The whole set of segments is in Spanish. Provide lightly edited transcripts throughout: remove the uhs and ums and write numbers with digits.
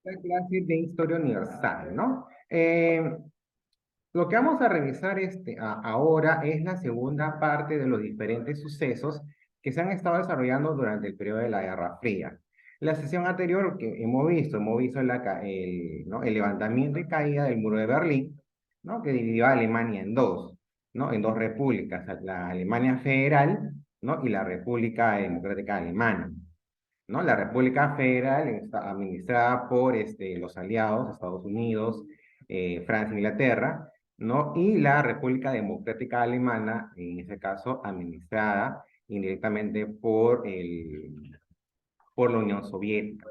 La clase de Historia Universal, ¿no? Lo que vamos a revisar ahora es la segunda parte de los diferentes sucesos que se han estado desarrollando durante el periodo de la Guerra Fría. La sesión anterior que hemos visto ¿no? el levantamiento y caída del muro de Berlín, ¿no? Que dividió a Alemania en dos, ¿no? En dos repúblicas, la Alemania Federal, ¿no? Y la República Democrática Alemana. ¿No? La República Federal está administrada por los aliados, Estados Unidos, Francia e Inglaterra, ¿no? Y la República Democrática Alemana, en ese caso, administrada indirectamente por la Unión Soviética.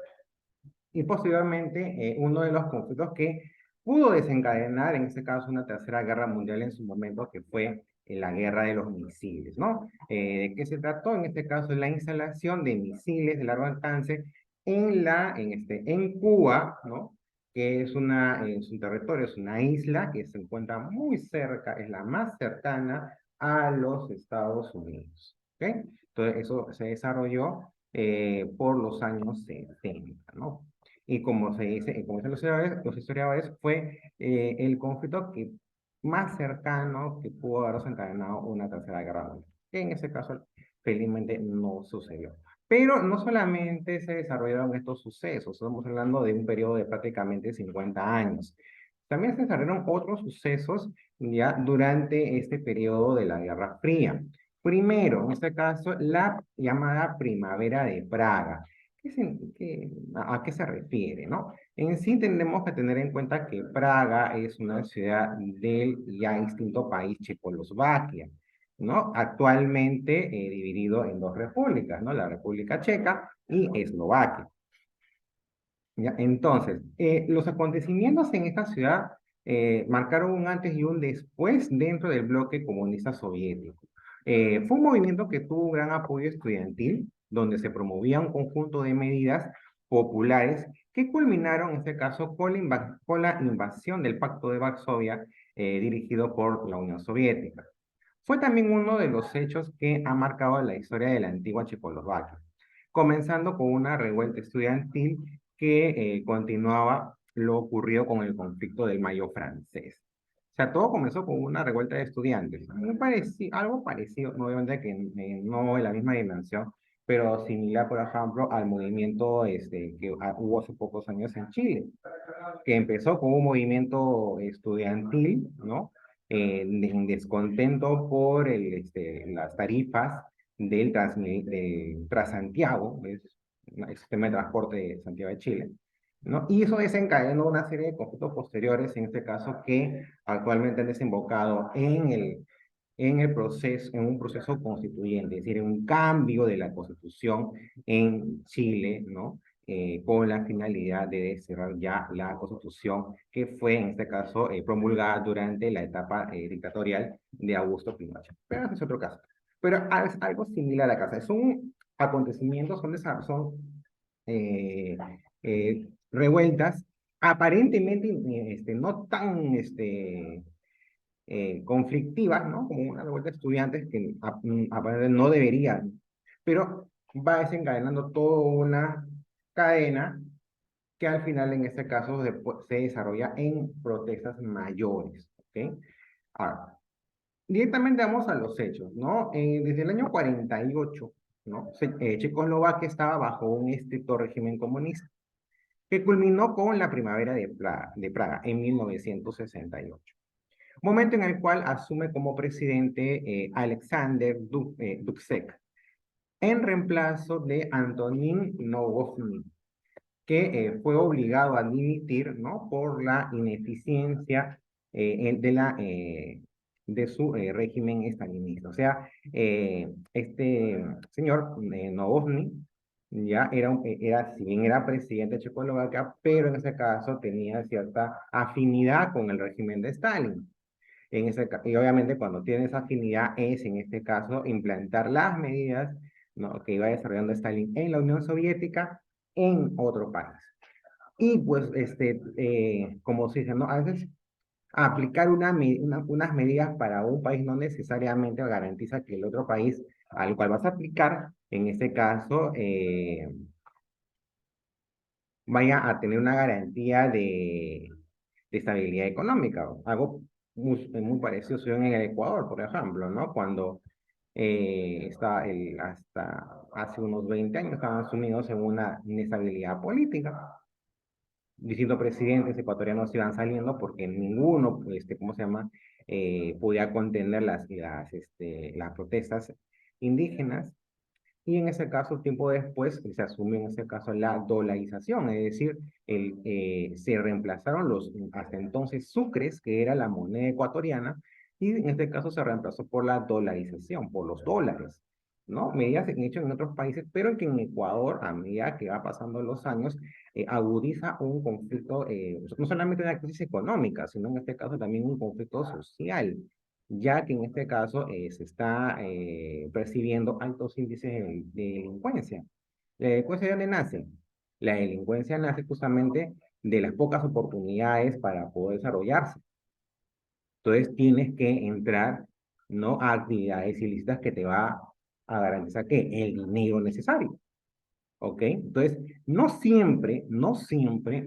Y posteriormente, uno de los conflictos que pudo desencadenar, en este caso, una tercera guerra mundial en su momento, que fue la guerra de los misiles, ¿no? ¿De qué se trató? En este caso, la instalación de misiles de largo alcance en Cuba, ¿no? Que es un territorio, es una isla que se encuentra muy cerca, es la más cercana a los Estados Unidos, ¿ok? Entonces, eso se desarrolló por los años 70, ¿no? Y como se dice, como dicen los historiadores, fue el conflicto más cercano que pudo haber desencadenado una tercera guerra mundial. Que en ese caso, felizmente, no sucedió. Pero no solamente se desarrollaron estos sucesos, estamos hablando de un periodo de prácticamente 50 años. También se desarrollaron otros sucesos ya durante este periodo de la Guerra Fría. Primero, en este caso, la llamada Primavera de Praga. ¿A qué se refiere, no? En sí tenemos que tener en cuenta que Praga es una ciudad del ya extinto país Checoslovaquia, ¿no? Actualmente dividido en dos repúblicas, ¿no? La República Checa y Eslovaquia. ¿Ya? Entonces, los acontecimientos en esta ciudad marcaron un antes y un después dentro del bloque comunista soviético. Fue un movimiento que tuvo un gran apoyo estudiantil, donde se promovía un conjunto de medidas populares que culminaron, en este caso, con la invasión del Pacto de Varsovia dirigido por la Unión Soviética. Fue también uno de los hechos que ha marcado la historia de la antigua Checoslovaquia, comenzando con una revuelta estudiantil que continuaba lo ocurrido con el conflicto del Mayo francés. O sea, todo comenzó con una revuelta de estudiantes, algo parecido, no, obviamente que no en la misma dimensión, pero similar, por ejemplo, al movimiento que hubo hace pocos años en Chile, que empezó con un movimiento estudiantil, ¿no? En descontento por las tarifas del Transantiago, es el sistema de transporte de Santiago de Chile, ¿no? Y eso desencadenó una serie de conflictos posteriores, en este caso, que actualmente han desembocado en un proceso constituyente, es decir, en un cambio de la constitución en Chile, ¿no? Con la finalidad de cerrar ya la constitución que fue, en este caso, promulgada durante la etapa dictatorial de Augusto Pinochet. Pero ese es otro caso. Pero es algo similar a la casa. Son acontecimientos, son eh, revueltas aparentemente no tan conflictivas, ¿no? Como una revuelta de estudiantes que aparentemente no deberían, pero va desencadenando toda una cadena que al final en este caso se desarrolla en protestas mayores, ¿ok? Ahora, directamente vamos a los hechos, ¿no? Desde el año 48, ¿no? Checoslovaquia estaba bajo un estricto régimen comunista que culminó con la primavera de Praga en 1968. Momento en el cual asume como presidente Alexander Dubček, en reemplazo de Antonín Novotný, que fue obligado a dimitir, ¿no? Por la ineficiencia de su régimen estalinista. O sea, este señor Novotný ya si bien era presidente de Checoslovaquia, pero en ese caso tenía cierta afinidad con el régimen de Stalin. Y obviamente cuando tienes afinidad es en este caso implantar las medidas, ¿no? Que iba desarrollando Stalin en la Unión Soviética en otro país. Y pues, como se dice, ¿no? A veces aplicar unas medidas para un país no necesariamente garantiza que el otro país al cual vas a aplicar, en este caso, vaya a tener una garantía de estabilidad económica. Algo muy parecido sucedió en el Ecuador, por ejemplo, ¿no? Cuando hasta hace unos 20 años estaban sumidos en una inestabilidad política. Distintos presidentes ecuatorianos iban saliendo porque ninguno, ¿cómo se llama? Podía contener las protestas indígenas. Y en ese caso, tiempo después, se asumió en ese caso la dolarización, es decir, se reemplazaron los hasta entonces sucres, que era la moneda ecuatoriana, y en este caso se reemplazó por la dolarización, por los dólares, ¿no? Medidas que han hecho en otros países, pero que en Ecuador, a medida que va pasando los años, agudiza un conflicto, no solamente una crisis económica, sino en este caso también un conflicto social, ya que en este caso se está percibiendo altos índices de delincuencia. ¿La delincuencia de dónde nace? La delincuencia nace justamente de las pocas oportunidades para poder desarrollarse. Entonces tienes que entrar, ¿no?, a actividades ilícitas que te va a garantizar que el dinero necesario. ¿Ok? Entonces, no siempre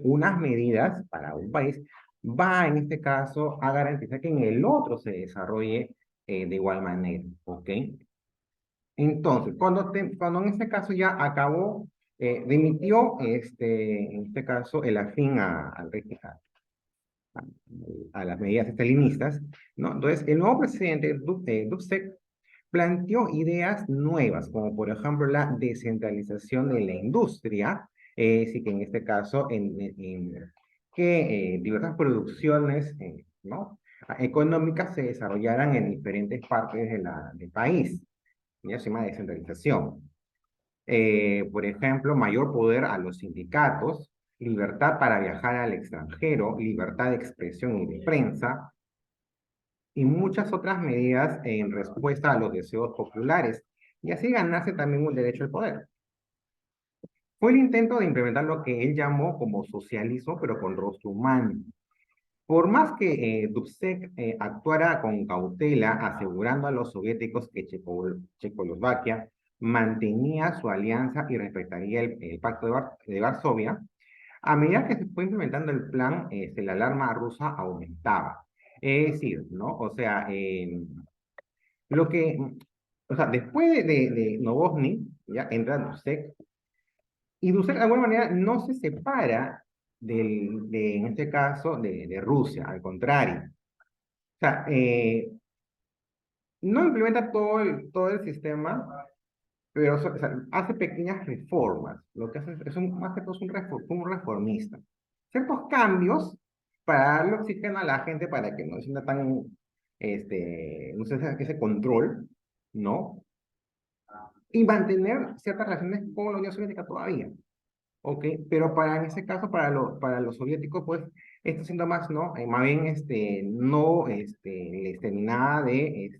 unas medidas para un país va en este caso a garantizar que en el otro se desarrolle de igual manera. ¿Ok? Entonces, cuando en este caso ya acabó, dimitió en este caso el afín a las medidas estalinistas, ¿no? Entonces, el nuevo presidente, Dubček, planteó ideas nuevas, como por ejemplo la descentralización de la industria, sí que en este caso, que diversas producciones, ¿no?, económicas se desarrollaran en diferentes partes del país. Ya se llama descentralización. Por ejemplo, mayor poder a los sindicatos, libertad para viajar al extranjero, libertad de expresión y de prensa, y muchas otras medidas en respuesta a los deseos populares, y así ganarse también un derecho al poder. Fue el intento de implementar lo que él llamó como socialismo, pero con rostro humano. Por más que Dubček actuara con cautela, asegurando a los soviéticos que Checoslovaquia mantenía su alianza y respetaría el Pacto de Varsovia, a medida que se fue implementando el plan, la alarma rusa aumentaba. Es decir, ¿no? O sea, lo que, o sea, después de Novotny, ya entra Dubček, y Dubček de alguna manera no se separa en este caso, de Rusia, al contrario. O sea, no implementa todo el sistema, pero o sea, hace pequeñas reformas. Lo que hace más que todo es un reformista. Ciertos cambios para darle oxígeno a la gente para que no sienta tan, no sé, ese control, ¿no? Y mantener ciertas relaciones con la Unión Soviética todavía. ¿Ok? Pero en ese caso, para los soviéticos, pues, esto siendo más, ¿no? Más bien, no, les terminaba de,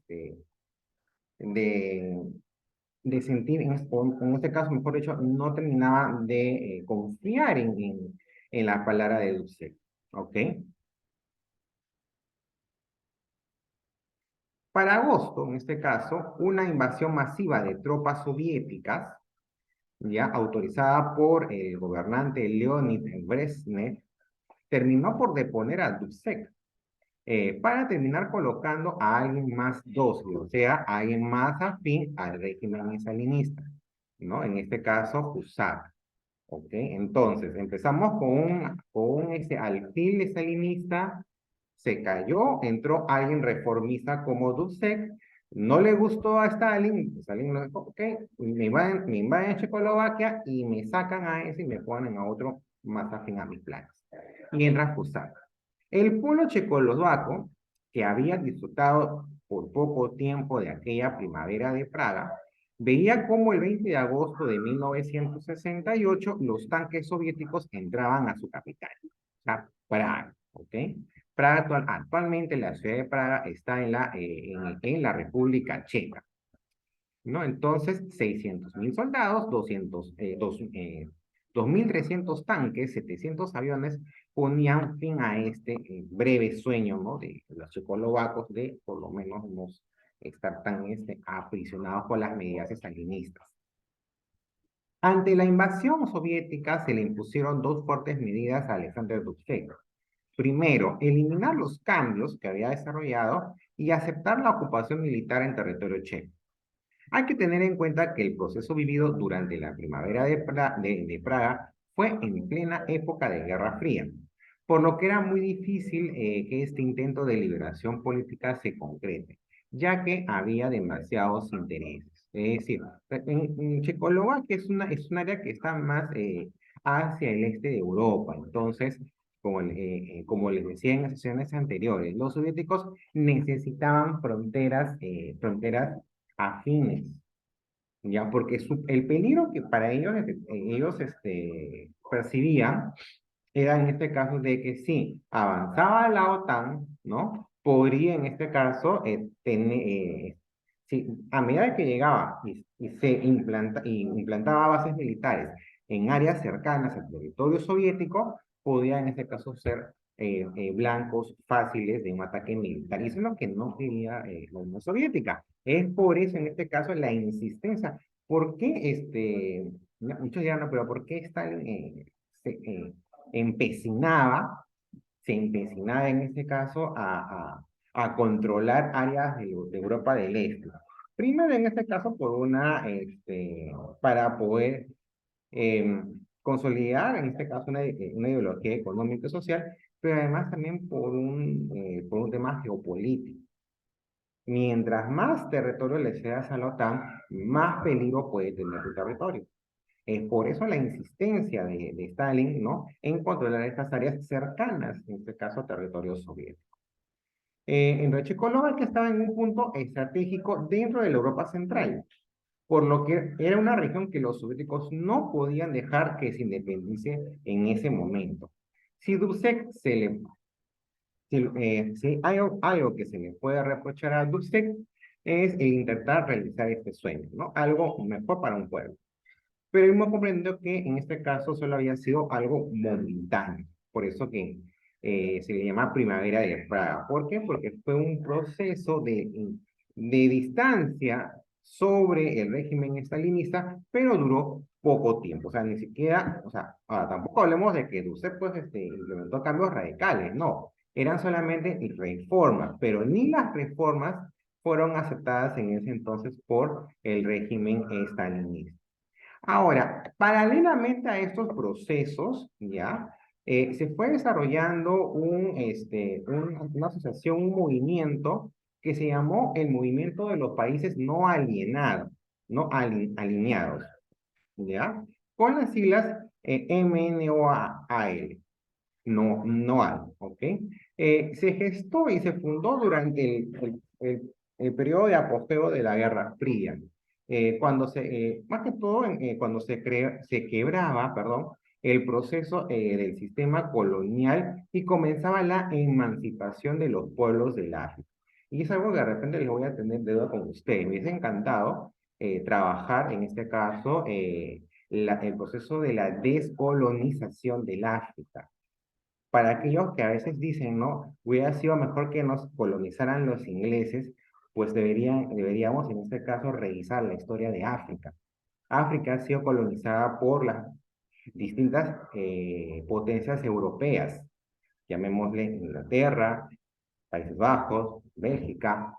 de sentir, en este caso, mejor dicho, no terminaba de confiar en la palabra de Dubček. ¿Ok? Para agosto, en este caso, una invasión masiva de tropas soviéticas, ya autorizada por el gobernante Leonid Brezhnev, terminó por deponer a Dubček, para terminar colocando a alguien más dócil, o sea, a alguien más afín al régimen stalinista, ¿no? En este caso, Husak. ¿Ok? Entonces, empezamos con un alfil stalinista, se cayó, entró alguien reformista como Dubček, no le gustó a Stalin, Stalin lo dijo, ok, me invaden Checoslovaquia y me sacan a ese y me ponen a otro más afín a mis planes. Y entra Husak. El pueblo checoslovaco, que había disfrutado por poco tiempo de aquella primavera de Praga, veía cómo el 20 de agosto de 1968 los tanques soviéticos entraban a su capital, o sea, Praga, ¿ok? Praga actualmente la ciudad de Praga está en la República Checa, ¿no? Entonces, 600.000 soldados, 2.300 tanques, 700 aviones ponían fin a este breve sueño, ¿no?, de los checoslovacos de por lo menos no estar tan aprisionados por las medidas estalinistas. Ante la invasión soviética se le impusieron dos fuertes medidas a Alexander Dubček. Primero, eliminar los cambios que había desarrollado y aceptar la ocupación militar en territorio checo. Hay que tener en cuenta que el proceso vivido durante la primavera de Praga fue en plena época de Guerra Fría, por lo que era muy difícil que este intento de liberación política se concrete, ya que había demasiados intereses. Es decir, en Checoslovaquia es un área que está más hacia el este de Europa, entonces, como les decía en las sesiones anteriores, los soviéticos necesitaban fronteras afines, ya, porque el peligro que para ellos percibían era en este caso de que si avanzaba la OTAN, ¿no? Podría en este caso a medida que llegaba y implantaba bases militares en áreas cercanas al territorio soviético, podía en este caso ser blancos fáciles de un ataque militar. Y eso es lo que no quería la Unión Soviética. Es por eso en este caso la insistencia. ¿Por qué muchos dirán, no, pero ¿por qué Stalin empecinaba, se empecinaba en este caso a controlar áreas de Europa del Este? Primero, en este caso, para poder consolidar, en este caso, una ideología económica y social, pero además también por un tema geopolítico. Mientras más territorio le cedas a la OTAN, más peligro puede tener tu territorio. Es por eso la insistencia de Stalin, ¿no? En controlar estas áreas cercanas, en este caso, a territorio soviético. En Checoslovaquia estaba en un punto estratégico dentro de la Europa Central, por lo que era una región que los soviéticos no podían dejar que se independice en ese momento. Si Dubček si hay algo que se le puede reprochar a Dubček es el intentar realizar este sueño, ¿no? Algo mejor para un pueblo. Pero hemos comprendido que en este caso solo había sido algo momentáneo. Por eso que se le llama Primavera de Praga. ¿Por qué? Porque fue un proceso de distancia sobre el régimen estalinista, pero duró poco tiempo. O sea, ni siquiera, o sea, ahora, tampoco hablemos de que Duce pues, implementó cambios radicales, no. Eran solamente reformas, pero ni las reformas fueron aceptadas en ese entonces por el régimen estalinista. Ahora, paralelamente a estos procesos, ¿ya? Se fue desarrollando una asociación, un movimiento que se llamó el Movimiento de los Países No Alienados, Alineados, ¿ya? Con las siglas MNOAL, no hay, ¿ok? Se gestó y se fundó durante el periodo de apogeo de la Guerra Fría, más que todo cuando se quebraba, perdón, el proceso del sistema colonial y comenzaba la emancipación de los pueblos del África. Y es algo que de repente les voy a tener deuda con ustedes. Me hubiese encantado trabajar en este caso el proceso de la descolonización del África. Para aquellos que a veces dicen, ¿no? Hubiera sido mejor que nos colonizaran los ingleses, pues deberíamos en este caso revisar la historia de África. África ha sido colonizada por las distintas potencias europeas, llamémosle Inglaterra, Países Bajos, Bélgica,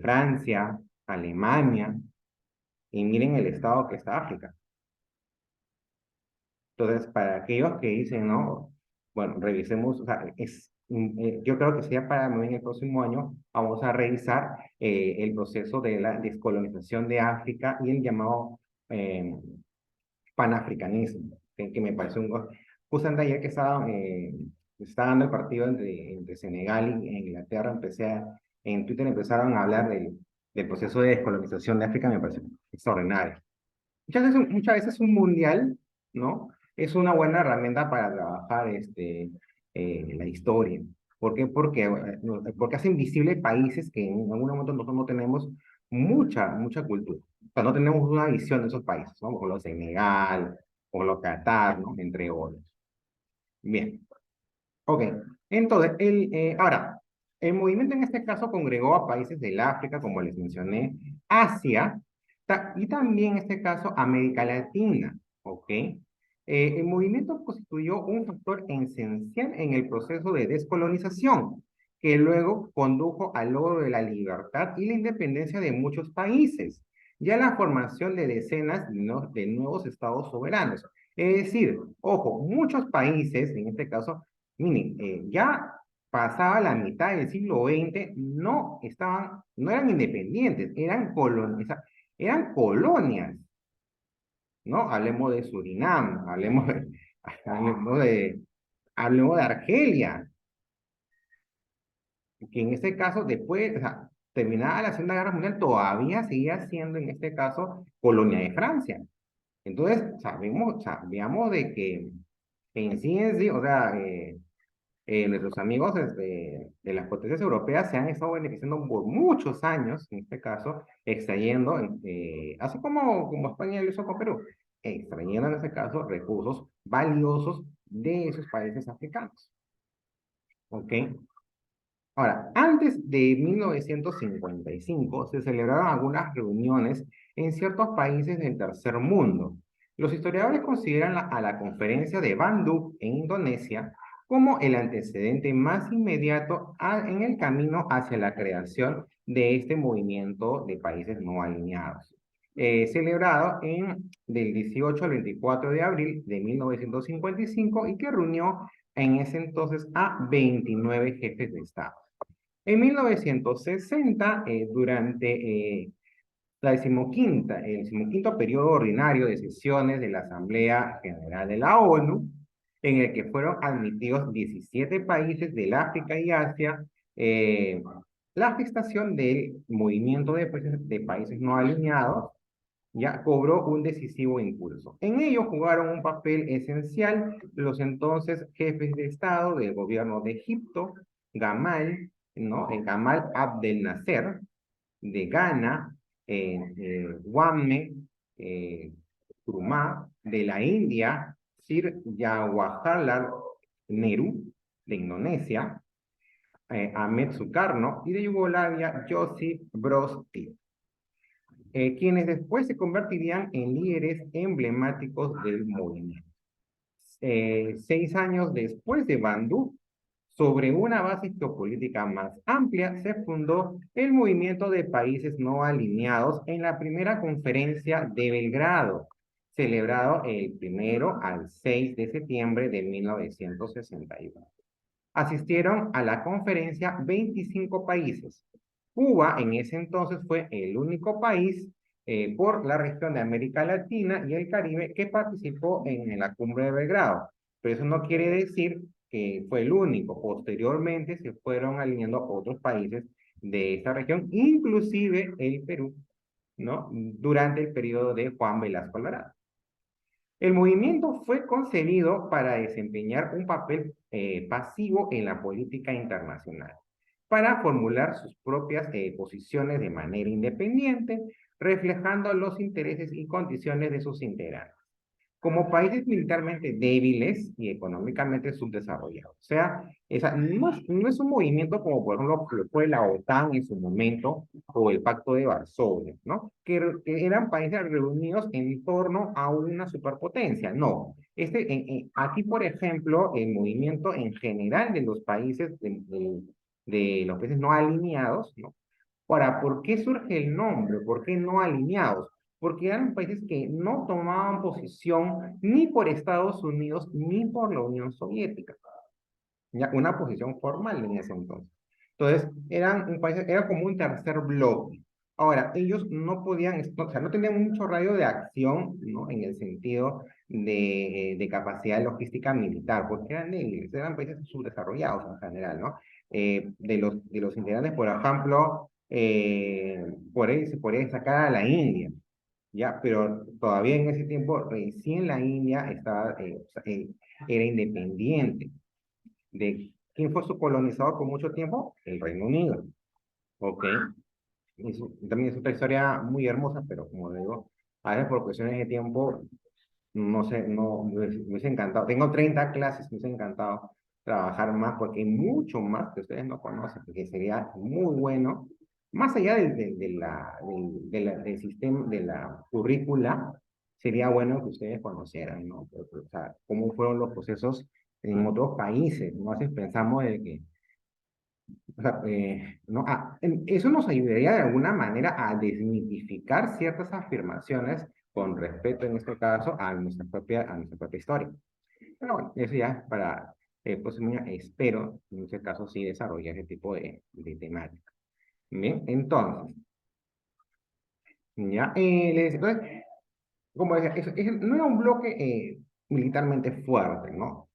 Francia, Alemania, y miren el estado que está África. Entonces, para aquellos que dicen, no, bueno, revisemos, o sea, yo creo que sea para muy en el próximo año, vamos a revisar el proceso de la descolonización de África y el llamado eh, panafricanismo, que me parece justamente ayer que estaba dando el partido entre Senegal e Inglaterra, en Twitter empezaron a hablar del proceso de descolonización de África, me parece extraordinario. Muchas veces un mundial, ¿no? Es una buena herramienta para trabajar la historia. ¿Por qué? Porque hace invisible países que en algún momento nosotros no tenemos mucha cultura. O sea, no tenemos una visión de esos países, ¿no? Como los Senegal, o los Qatar, ¿no? Entre otros. Bien, ok. Entonces, ahora, el movimiento en este caso congregó a países del África, como les mencioné, Asia, Y también en este caso América Latina, ¿ok? El movimiento constituyó un factor esencial en el proceso de descolonización, que luego condujo al logro de la libertad y la independencia de muchos países, y a la formación de decenas de nuevos estados soberanos. Es decir, ojo, muchos países, en este caso, miren, ya pasaba la mitad del siglo XX, no eran independientes, eran colonias, ¿no? Hablemos de Surinam, hablemos de, hablemos de Argelia, que en este caso, después, o sea, terminada la Segunda Guerra Mundial, todavía seguía siendo, en este caso, colonia de Francia. Entonces, sabíamos de que en sí, o sea, nuestros amigos de las potencias europeas se han estado beneficiando por muchos años, en este caso, extrayendo, así como España lo hizo con Perú, extrayendo en este caso recursos valiosos de esos países africanos. ¿Ok? Ahora, antes de 1955 se celebraron algunas reuniones en ciertos países del tercer mundo. Los historiadores consideran a la conferencia de Bandung en Indonesia como el antecedente más inmediato en el camino hacia la creación de este movimiento de países no alineados, celebrado del 18 al 24 de abril de 1955 y que reunió en ese entonces a 29 jefes de Estado. En 1960, durante el decimoquinto periodo ordinario de sesiones de la Asamblea General de la ONU, en el que fueron admitidos 17 países del África y Asia, eh, la gestación del movimiento de países no alineados ya cobró un decisivo impulso. En ello jugaron un papel esencial los entonces jefes de Estado del gobierno de Egipto, Gamal, ¿no? Gamal Abdel Nasser, de Ghana, Guame, Nkrumah, de la India, Sir Jawaharlal Nehru, de Indonesia, Ahmed Sukarno, y de Yugoslavia, Josip Broz Tito, quienes después se convertirían en líderes emblemáticos del movimiento. 6 años después de Bandung, sobre una base geopolítica más amplia, se fundó el movimiento de países no alineados en la primera conferencia de Belgrado, celebrado el 1 al 6 de septiembre de 1961. Asistieron a la conferencia 25 países. Cuba en ese entonces fue el único país por la región de América Latina y el Caribe que participó en la cumbre de Belgrado. Pero eso no quiere decir que fue el único. Posteriormente se fueron alineando otros países de esta región, inclusive el Perú, ¿no? Durante el periodo de Juan Velasco Alvarado. El movimiento fue concebido para desempeñar un papel pasivo en la política internacional, para formular sus propias posiciones de manera independiente, reflejando los intereses y condiciones de sus integrantes como países militarmente débiles y económicamente subdesarrollados. O sea, no es un movimiento como por ejemplo fue la OTAN en su momento o el Pacto de Varsovia, ¿no? Que eran países reunidos en torno a una superpotencia. No. Aquí, por ejemplo, el movimiento en general de los países, de los países no alineados, ¿no? Ahora, ¿por qué surge el nombre? ¿Por qué no alineados? Porque eran países que no tomaban posición ni por Estados Unidos ni por la Unión Soviética, ya una posición formal en ese entonces. Entonces, eran un país, era como un tercer bloque. Ahora, ellos no podían, o sea, no tenían mucho radio de acción, ¿no? En el sentido de capacidad logística militar, porque eran débiles, eran países subdesarrollados en general, ¿no? De los integrantes, por ejemplo, por ahí se podría sacar a la India, ¿ya? Pero todavía en ese tiempo, recién la India era independiente. ¿De quién fue su colonizador por mucho tiempo? El Reino Unido. ¿Ok? También es otra historia muy hermosa, pero como digo, a veces por cuestiones de tiempo, no sé, no, me hubiese encantado. Tengo 30 clases, me hubiese encantado trabajar más, porque hay mucho más que ustedes no conocen, porque sería muy bueno más allá del sistema, de la currícula, sería bueno que ustedes conocieran, ¿no? O sea, cómo fueron los procesos en otros países, ¿no? A veces pensamos de que, o sea, no, eso nos ayudaría de alguna manera a desmitificar ciertas afirmaciones con respecto, en este caso, a nuestra propia historia. Pero bueno, eso ya es para el próximo año. Espero, en ese caso, sí desarrollar ese tipo de temática. Bien, entonces, ya, entonces, como decía, no era un bloque militarmente fuerte, ¿no?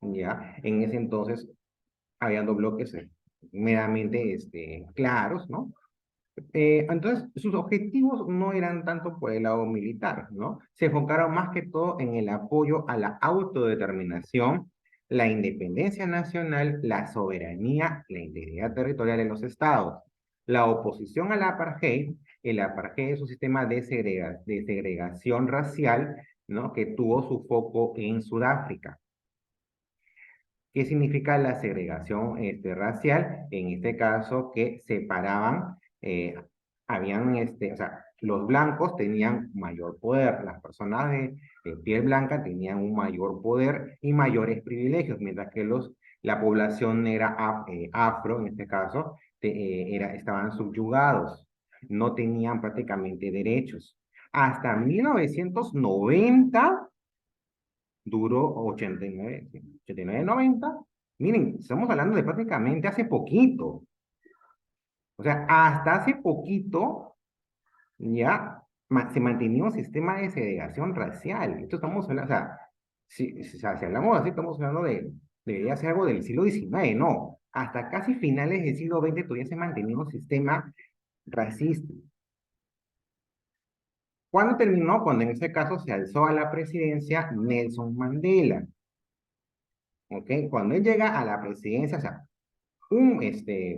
Ya, en ese entonces habían dos bloques meramente claros, ¿no? Entonces, sus objetivos no eran tanto por el lado militar, ¿no? Se enfocaron más que todo en el apoyo a la autodeterminación, la independencia nacional, la soberanía, la integridad territorial de los estados, la oposición al apartheid. El apartheid es un sistema de segregación racial, ¿no? Que tuvo su foco en Sudáfrica. ¿Qué significa la segregación racial? En este caso, que separaban, o sea, los blancos tenían mayor poder, las personas de piel blanca tenían un mayor poder y mayores privilegios, mientras que la población negra afro, en este caso, estaban subyugados, no tenían prácticamente derechos. Hasta 1990 duró 89, 90. Miren, estamos hablando de prácticamente hace poquito. O sea, hasta hace poquito ya se mantenía un sistema de segregación racial. Esto estamos hablando, o sea, si hablamos así, estamos hablando debería ser algo del siglo XIX, no. Hasta casi finales del siglo XX todavía se mantenía un sistema racista. ¿Cuándo terminó? Cuando en ese caso se alzó a la presidencia Nelson Mandela. ¿Ok? Cuando él llega a la presidencia, o sea, un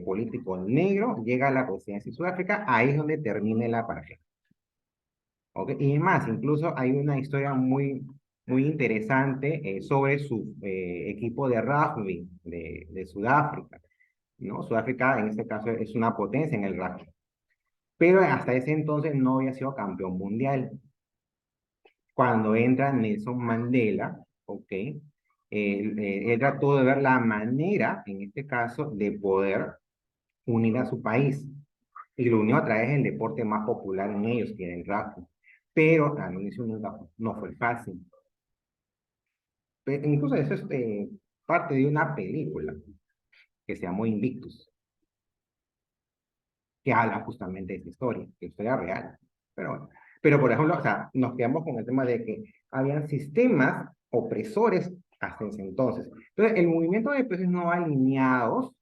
político negro llega a la presidencia de Sudáfrica, ahí es donde termina el apartheid. ¿Ok? Y es más, incluso hay una historia muy interesante sobre su equipo de rugby de Sudáfrica, ¿no? Sudáfrica en este caso es una potencia en el rugby, pero hasta ese entonces no había sido campeón mundial. Cuando entra Nelson Mandela, ¿ok? Él trató de ver la manera, en este caso, de poder unir a su país. Y lo unió a través del deporte más popular en ellos, que era el rugby. Pero al inicio no fue fácil. Incluso eso es parte de una película que se llamó Invictus, que habla justamente de esta historia, que es historia real. Pero bueno, pero por ejemplo, o sea, nos quedamos con el tema de que habían sistemas opresores hasta ese entonces. Entonces, el movimiento de países no alineados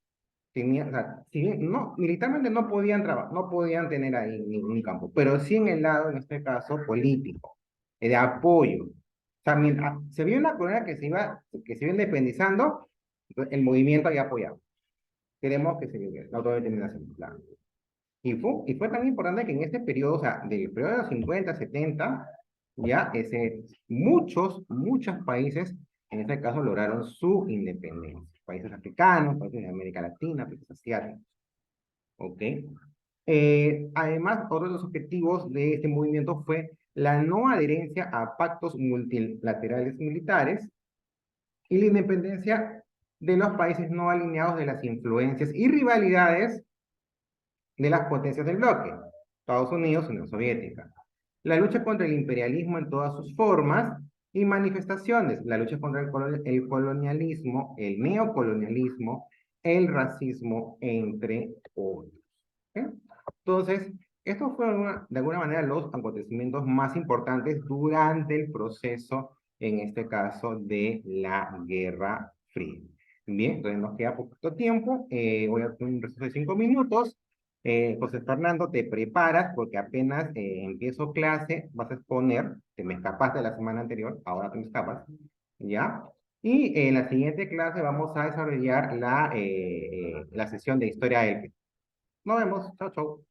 tenía, o sea, si bien no, militarmente no podían trabajar, no podían tener ahí ningún campo, pero sí en el lado, en este caso, político, de apoyo. O sea, se vio una colonia que se iba independizando, entonces el movimiento había apoyado. Queremos que se viva la autodeterminación, claro. Y fue tan importante que en este periodo, o sea, del periodo de los 50, 70, ya muchos países, en este caso, lograron su independencia. Países africanos, países de América Latina, países asiáticos. ¿Ok? Además, otro de los objetivos de este movimiento fue la no adherencia a pactos multilaterales militares y la independencia de los países no alineados de las influencias y rivalidades de las potencias del bloque, Estados Unidos y Unión Soviética. La lucha contra el imperialismo en todas sus formas y manifestaciones, la lucha contra el colonialismo, el neocolonialismo, el racismo, entre otros. ¿Okay? Entonces, estos fueron de alguna manera los acontecimientos más importantes durante el proceso, en este caso, de la Guerra Fría. Bien, entonces nos queda poquito tiempo. Voy a hacer un receso de 5 minutos. José Fernando, te preparas porque apenas empiezo clase, vas a exponer, te me escapaste la semana anterior, ahora te me escapas, ¿ya? Y en la siguiente clase vamos a desarrollar la sesión de historia épica. Nos vemos, chao, chao.